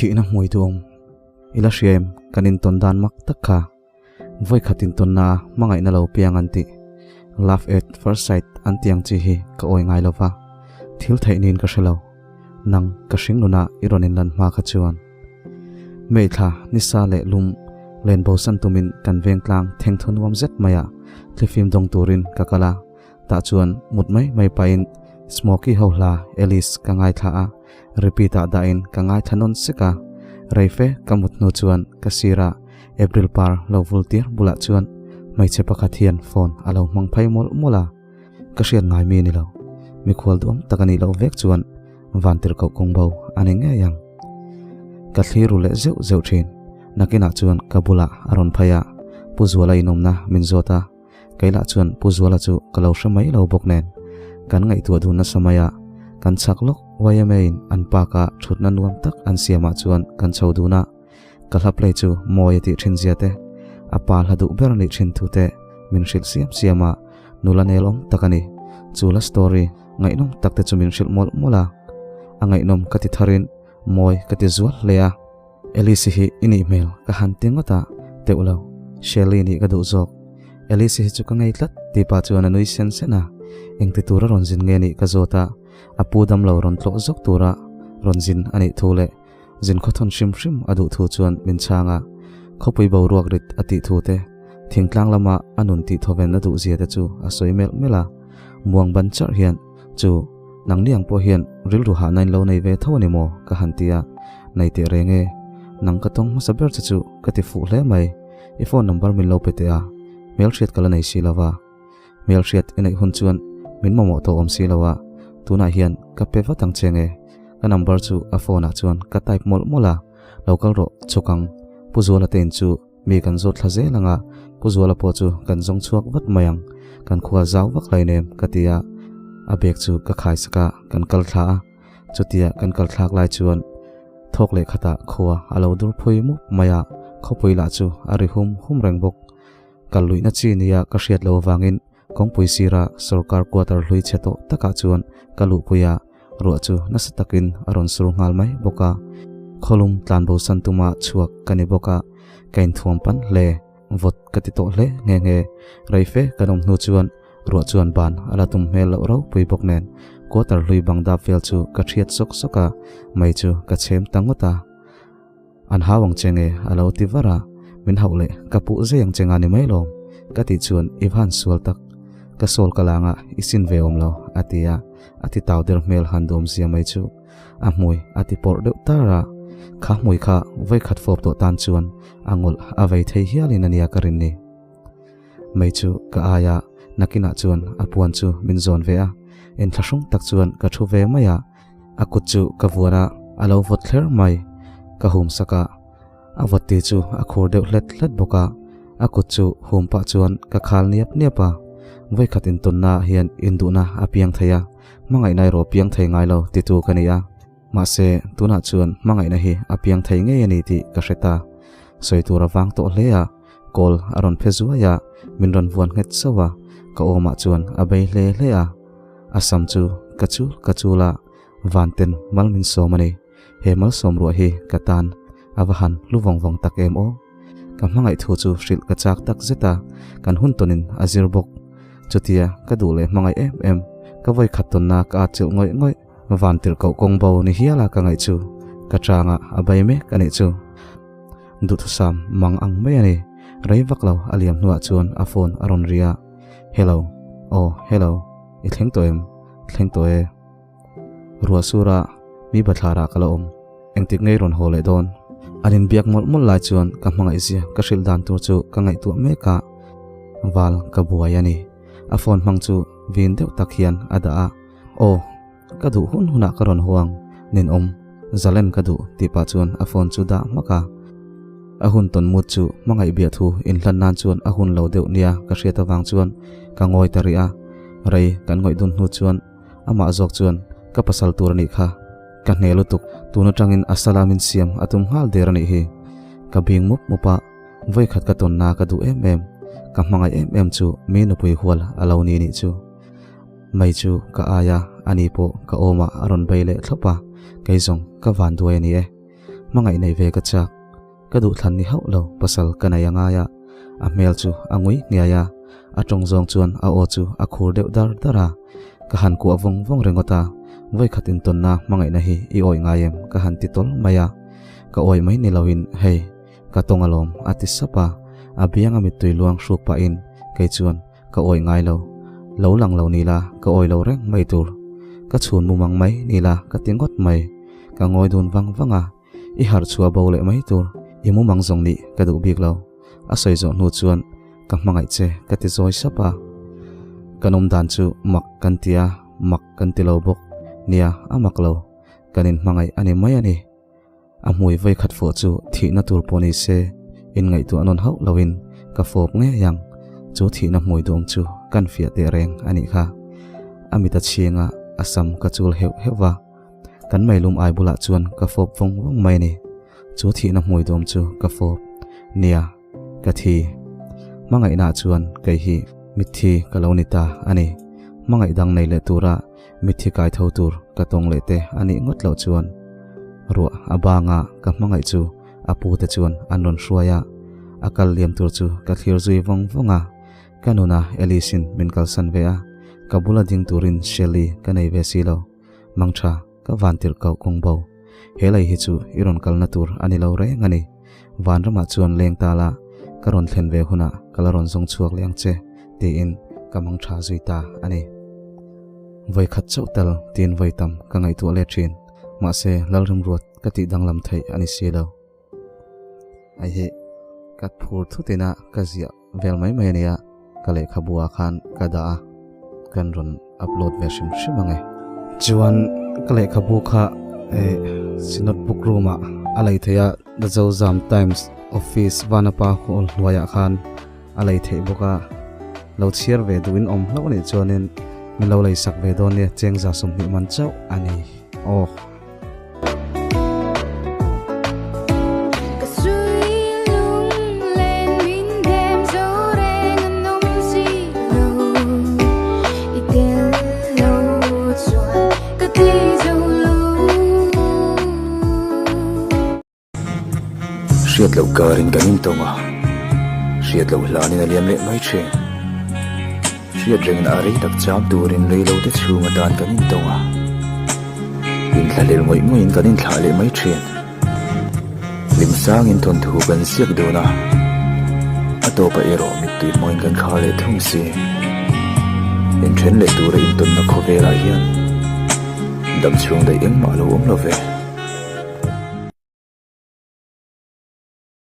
thi na mui tuam ila shem kanin ton dan mak takha voi khatin ton na mangai na lo piang anti laugh at first sight antiang chi hi ka oi ngai lova thil thainin ka shelo nang ka shing nuna ironin lan ma kha chuan mei tha nisa le lum len bo san tumin kan veng tlang theng thon wam zet maya thlifim dong turin ka kala ta chuan mut mai pain smoky hola Alice ka ngai tha a repeata dain ka ngai thanon sika reife kamut nu chuan kasira April par lo voltir bula chuan mai che pakhathian phone alo mang phai mol mola kashian ngai mi ni lo mi khol dum takani lo vek chuan vantir ko kongbo ani nge yang ka thliru le zeu thin nakina chuan kabula aron phaya puzwala inomna minzota kaila chuan puzwala chu kalau shamai lo boknen kan ngai tu aduna samaya kan chaklok wayamein anpa ka thutna nuam tak an siama chuan kan chauduna kalhaplei chu moyati thinziate apa ladu berni thin thute min shil siama nulanelom takani chula story ngai nom takte chu min shil mol mola angai nom kati tharin moi kati zual lea Elise hi in email ka hantingota teulo Shelly ni ka du zok Elise hi chu ka ngai tlat ti pa chuan anui sen sena engti tura ronjin nge ni ka zota apudam lo ron tlo zok tura ronjin ani thule jin khothon shim adu thu chuan min changa khopui bo ruak rit ati thute thingtlang lama anun ti thoven adu ziate chu asoi mela muang ban char hian chu nangniang po hian rilru ha nain lo nei ve thoni mo ka hantia nei te renge nang ka tong masaber chu kati fu hle mai I phone number min lo pete a mail sheet kala nei silawa mail sheet inai hun chuan min momo to om silawa tuna hian ka pe watang chenge ka number chu a phone a chuan ka type mola local ro chukang puzola ten chu mi kan zot thlaze langa puzola po chu kan jong chuak wat mayang kan khuwa zaw wak lainem katia abek chu ka khai saka kan kal thla chutia kan kal thlak lai chuan thok le khata khuwa alo dur phui mu maya khopui la chu ari hum reng bok kalui na chi nia ka hriat lo wangin kongpui sira sarkar quarter hlui cheto taka chuan kalu puya ro chu nasatakin aron sur ngal mai boka kholum tlan bo santuma chuak kani boka kain thuam pan le vot kati to le nge raife kanom nu chuan ro chuan ban ala tum mel lo ro pui bok nen quarter hlui bangda fel chu ka thiat soka mai chu ka chem tangota an hawang chenge alo tivara min haule kapu zeng chengani mailom kati chuan ivan sual tak ka sol kalanga isin veom lo atia ati tawder mel handom zia mai chu amui ati por de tara kha mui kha vai khat fop to tan chuan angol avei thei hialin ania karin ni mai chu ka aya nakina chuan apuan chu min zon ve a en thlasung tak chuan ka thu ve maya akut chu ka vuara alo vot thler mai ka hum saka awati chu akhor deuh hlet boka akut chu hum pa chuan ka khal niapa voi khatin tonna hian induna apiang thaya mangai nai ro piang thai ngai lo ti tu kania ma se tuna chuan mangai na hi apiang thai nge ani ti ka hreta soitura wang to hlea kol aron phezua ya minron vuan nget sawa ka oma chuan abei hlea asam chu kachula vanten malmin somani hemal somru hi katan avahan luwong tak em o ka mangai thu chu hril ka chak tak zeta kan hun tonin azirbok chutia ka dule mangai em ka voi khaton na ka chil ngoi vantir ko kongbo ni hiala ka ngai chu ka changa abai me kani chu du thu sam mang ang me ani rei vaklo aliam nuwa chuan a phone aron ria hello I thleng to e ruwa sura mi bathara kala engtik ngei ron hole don anin biak mol lai chuan ka mangai zia ka hril dan tur chu ka ngai tu me ka wal ka buai ani a phone mang chu vin deuh tak hian ada a ka du huna karon huang nin zalen ka du ti pa chuan a phone chu da maka a hun ton mut chu mangai bia thu in hlan nan chuan a hun lo deuh nia ka hriata wang chuan ka ngoi taria rei kan ngoi dun nu chuan ama zok chuan ka pasal tur ni kha ka hnelutuk tuna tangin asalamin siam atum hal derani hi ka bing mupa voi khat ka ton na ka du em ka mangai em chu mi nu pui hual alo ni chu mai chu ka aya ani po ka oma aron beile thlopa keizong ka van duai ni mangai nei ve ka chak ka du thlan ni hau lo pasal kanaya nga ya a mel chu angui ngia ya a tong zong chuan a o chu a khur deuh dar dara ka han ku avong vong rengota voi khatin ton na mangai na hi I oi nga yem ka han ti tol maya ka oi mai ni lawin hei ka tongalom ati sapa abianga mi tui luang shruk pa in kai chuan ka oi ngai lo lang lo ni la ka oi lo reng mai tur ka chhun mu mang mai ni la ka tingot mai ka ngoi dun wang wanga I har chua bo le mai tur I mu mang zong ni ka du bik lo a soi zo nu chuan ka mangai che ka ti zoi sapa kanom dan chu mak kan tia mak kan ti lo bok nia amak lo kanin mangai ani mai ani a mui voi khat fo chu thi na tur poni se in ngai tu anon hau lawin ka fop nge yang chu thi na mui dom chu kan fia te reng ani kha amita chinga asam ka chul heu hewa kan mai lum ai bula chuan ka fop vong vong mai ni chu thi na mui dom chu ka fop nia ka thi mangai na chuan kai hi mithi kalonita ani mangai dang nei le tura mithi kai tho tur ka tong le te ani ngot lo chuan ru abanga ka mangai chu apu te chuan anon hruaya akal liam tur chu ka thlir zui vong vonga kanuna elisin min kalsan vea kabula ding turin sheli kanei ve silo mangtha ka vantir kau kongbo helai hi chu iron kalna tur ani lo re ngani vanrama chuan leng tala karon thlen ve huna kalaron zong chuak leng che ti in kamang tha zuita ani voi khat chautal tin voi tam ka ngai tu le thin ma se lalrum ruat ka ti danglam thai ani silo ai he kat phur thutina ka zia vel mai mai nia ka le khabua khan ka da kan ron upload version shimange chuan ka le khabu kha sinot book room a alai theya the Zam Times office vanapa hol waya khan alai thei boka lo chiar ve duin om lo ni chonin min lo lai sak ve don ne cheng za sum ni man chau ani oh Riat lo karin kanin tonga riat lo hlanin aliam le mai che riat reng ari tak cham turin leilo te chunga dan kanin tonga in thalel moi moi in kanin thlale mai chen lim sang in thon thu kan siak dona atopa ero mit tu moi kan khale thung si in thren le tur in ton na khovela hian dam chung dai eng ma lo om lo ve